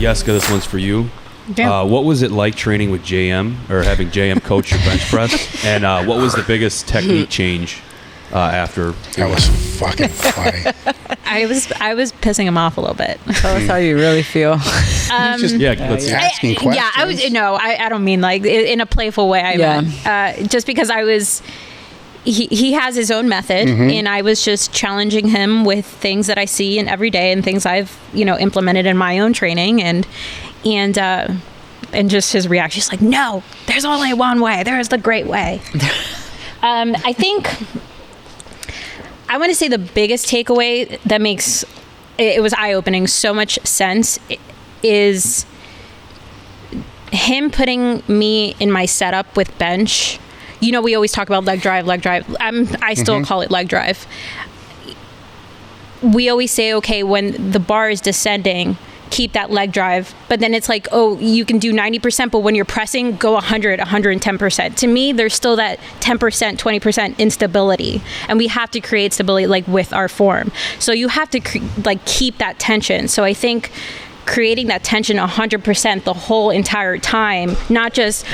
Yessica, this one's for you. Yeah. What was it like training with JM or having JM coach your bench press? And what was the biggest technique change after? That was fucking funny. I was pissing him off a little bit. Tell us how you really feel. Let's Asking questions. Yeah, I don't mean like in a playful way. I meant just because I was. He has his own method, and I was just challenging him with things that I see in every day and things I've implemented in my own training, and just his reaction. He's like, "No, there's only one way. There's the great way." I think I want to say the biggest takeaway that makes it was eye-opening, so much sense, is him putting me in my setup with bench. We always talk about leg drive. I still call it leg drive. We always say, okay, when the bar is descending, keep that leg drive. But then it's like, oh, you can do 90%, but when you're pressing, go 100, 110%. To me, there's still that 10%, 20% instability. And we have to create stability like with our form. So you have to keep that tension. So I think creating that tension 100% the whole entire time, not just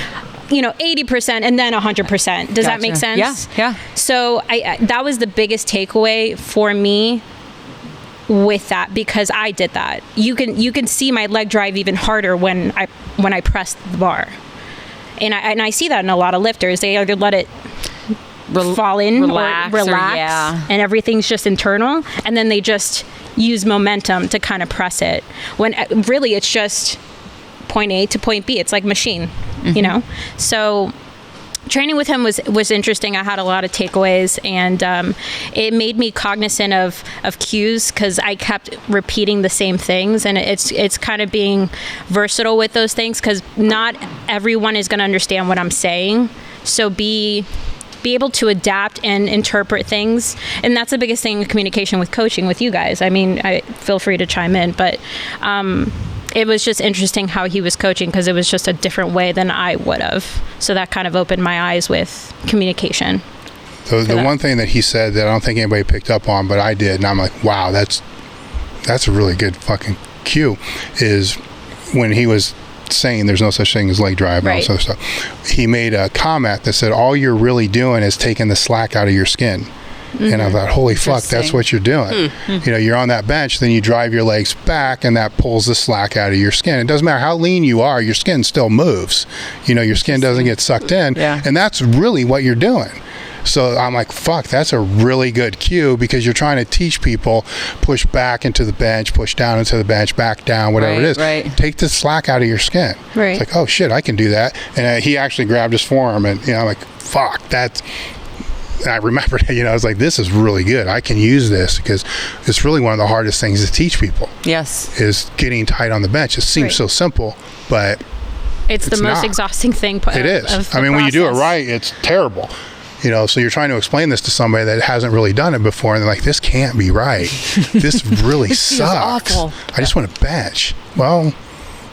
80% and then 100%. Does that make sense? Yeah. So that was the biggest takeaway for me with that, because I did that. You can see my leg drive even harder when I press the bar, and I see that in a lot of lifters. They either let it fall in relax, and everything's just internal, and then they just use momentum to kind of press it. When really it's just point A to point B. It's like machine, So training with him was interesting. I had a lot of takeaways, and it made me cognizant of cues, because I kept repeating the same things, and it's kind of being versatile with those things, because not everyone is going to understand what I'm saying. So be able to adapt and interpret things, and that's the biggest thing in communication with coaching with you guys. I mean, feel free to chime in, but it was just interesting how he was coaching, because it was just a different way than I would have. So that kind of opened my eyes with communication. So the one thing that he said that I don't think anybody picked up on, but I did, and I'm like, wow, that's a really good fucking cue, is when he was saying there's no such thing as leg drive and all this other stuff. He made a comment that said, all you're really doing is taking the slack out of your skin. And I thought, holy fuck, that's what you're doing. You're on that bench, then you drive your legs back, and that pulls the slack out of your skin. It doesn't matter how lean you are, your skin still moves. Your skin doesn't get sucked in. Yeah. And that's really what you're doing. So I'm like, fuck, that's a really good cue, because you're trying to teach people, push back into the bench, push down into the bench, back down, whatever it is. Right. Take the slack out of your skin. Right. It's like, oh shit, I can do that. And he actually grabbed his forearm, and I'm like, fuck, that's... And I remembered, I was like, this is really good. I can use this, because it's really one of the hardest things to teach people. Yes. Is getting tight on the bench. It seems so simple, but it's the most exhausting thing. It is. I mean, when you do it right, it's terrible. So you're trying to explain this to somebody that hasn't really done it before, and they're like, this can't be right. This really sucks. Awful. I just want to bench. Well,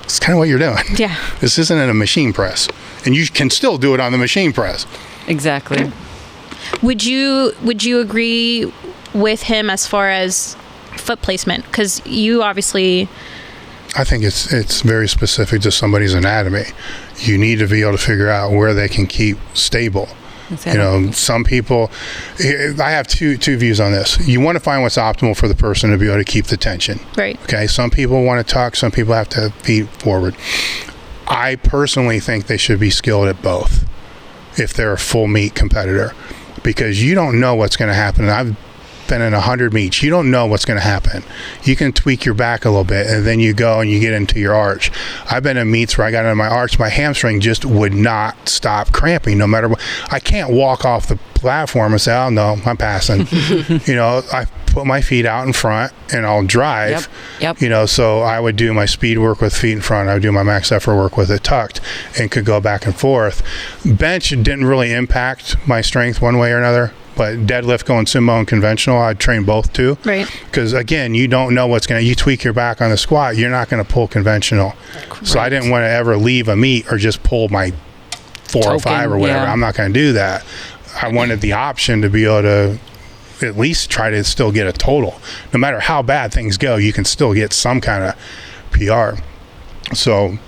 it's kind of what you're doing. Yeah. This isn't in a machine press, and you can still do it on the machine press. Exactly. Would you agree with him as far as foot placement? Because you obviously... I think it's very specific to somebody's anatomy. You need to be able to figure out where they can keep stable. Some people... I have two views on this. You want to find what's optimal for the person to be able to keep the tension. Right. Okay, some people want to tuck, some people have to feet forward. I personally think they should be skilled at both if they're a full meet competitor. Because you don't know what's going to happen. And I've been in 100 meets. You don't know what's going to happen. You can tweak your back a little bit, and then you go and you get into your arch. I've been in meets where I got into my arch. My hamstring just would not stop cramping no matter what. I can't walk off the platform and say, oh, no, I'm passing. I put my feet out in front, and I'll drive. Yep. So I would do my speed work with feet in front. I would do my max effort work with it tucked, and could go back and forth. Bench didn't really impact my strength one way or another, but deadlift, going sumo, and conventional, I'd train both too. Right. Because again, you don't know you tweak your back on the squat, you're not going to pull conventional. Correct. So I didn't want to ever leave a meet or just pull my 4 or 5 or whatever. I'm not going to do that. I wanted the option to be able to at least try to still get a total. No matter how bad things go, you can still get some kind of PR. So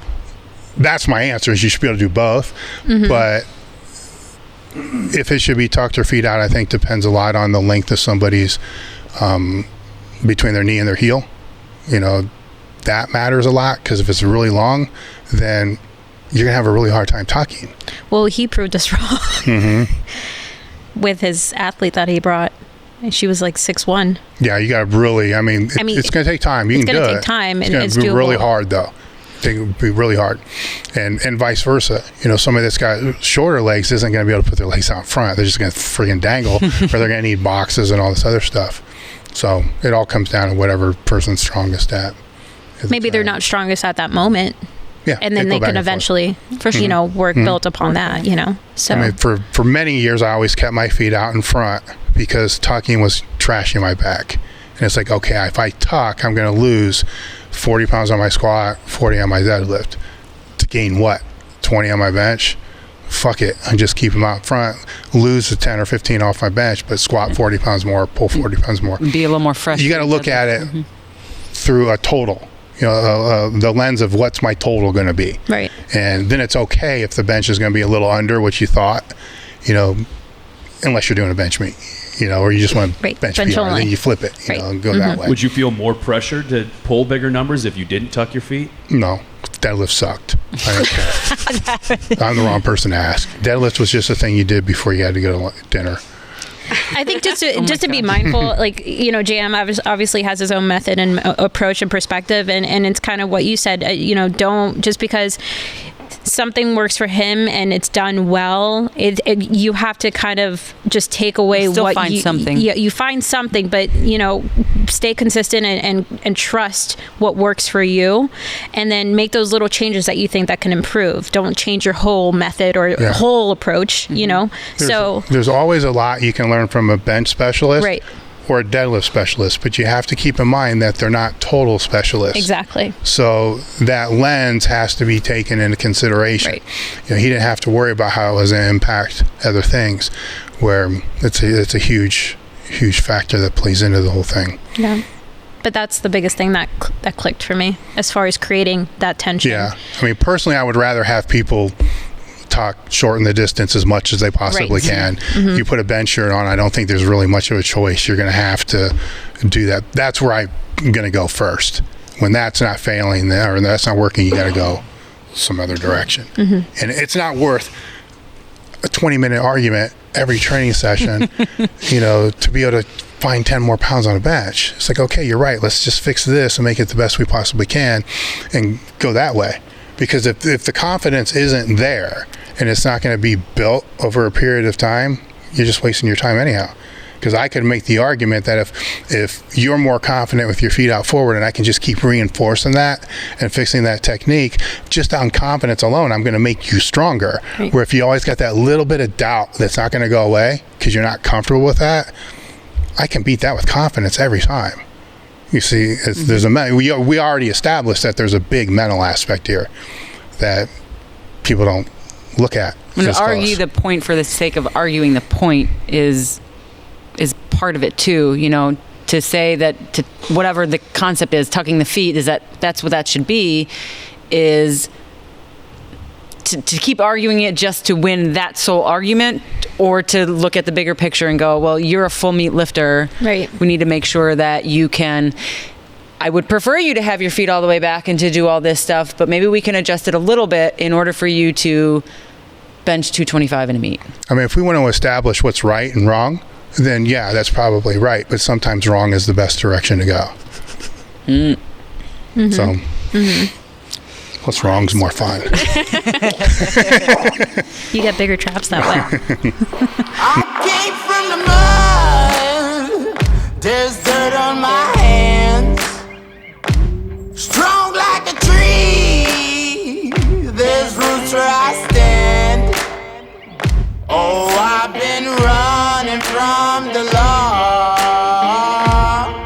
that's my answer, is you should be able to do both. But if it should be tucked or feet out, I think depends a lot on the length of somebody's between their knee and their heel. That matters a lot, because if it's really long, then you're gonna have a really hard time tucking. Well, he proved us wrong with his athlete that he brought. She was like 6'1". Yeah, you got to really. It's going to take time. You can do it. It's going to take time, and it's going to be really hard, though. It would be really hard, and vice versa. Somebody that's got shorter legs isn't going to be able to put their legs out front. They're just going to friggin' dangle, or they're going to need boxes and all this other stuff. So it all comes down to whatever person's strongest at. Maybe they're not strongest at that moment. Yeah, and then they can eventually, work built upon that. So for many years, I always kept my feet out in front, because tucking was trashing my back. And it's like, okay, if I tuck, I'm going to lose 40 pounds on my squat, 40 on my deadlift. To gain what? 20 on my bench? Fuck it. I just keep them out front, lose the 10 or 15 off my bench, but squat 40 pounds more, pull 40 pounds more. Be a little more fresh. You got to look at it through a total. The lens of what's my total going to be. Right. And then it's okay if the bench is going to be a little under what you thought, unless you're doing a bench meet, or you just want to bench PR, and then you flip it, and go that way. Would you feel more pressure to pull bigger numbers if you didn't tuck your feet? No. Deadlift sucked. I didn't care. I'm the wrong person to ask. Deadlift was just a thing you did before you had to go to dinner. I think just to be mindful, JM obviously has his own method and approach and perspective, and it's kind of what you said. Don't, just because something works for him and it's done well, you have to kind of just take away what find something. Yeah, you find something, but stay consistent and trust what works for you, and then make those little changes that you think that can improve. Don't change your whole method or whole approach. There's always a lot you can learn from a bench specialist, right, or a deadlift specialist, but you have to keep in mind that they're not total specialists. Exactly. So that lens has to be taken into consideration. Right. He didn't have to worry about how it was going to impact other things, where it's a huge factor that plays into the whole thing. Yeah. But that's the biggest thing that clicked for me, as far as creating that tension. Yeah. Personally, I would rather have people shorten the distance as much as they possibly can. You put a bench shirt on, I don't think there's really much of a choice. You're going to have to do that. That's where I'm going to go first. When that's not failing or that's not working, you got to go some other direction. And it's not worth a 20-minute argument every training session, to be able to find 10 more pounds on a bench. It's like, okay, you're right. Let's just fix this and make it the best we possibly can and go that way. Because if the confidence isn't there and it's not going to be built over a period of time, you're just wasting your time anyhow. Because I could make the argument that if you're more confident with your feet out forward, and I can just keep reinforcing that and fixing that technique, just on confidence alone, I'm going to make you stronger. Right. Where if you always got that little bit of doubt that's not going to go away because you're not comfortable with that, I can beat that with confidence every time. You see, we already established that there's a big mental aspect here that people don't look at. I'm going to argue the point for the sake of arguing the point is part of it too. To say that whatever the concept is, tucking the feet, that's what that should be, is to keep arguing it just to win that sole argument, or to look at the bigger picture and go, well, you're a full meat lifter. Right. We need to make sure that you can. I would prefer you to have your feet all the way back and to do all this stuff, but maybe we can adjust it a little bit in order for you to bench 225 in a meet. If we want to establish what's right and wrong, then yeah, that's probably right. But sometimes wrong is the best direction to go. So what's wrong's more fun. You get bigger traps that way. I came from the mud. There's dirt on my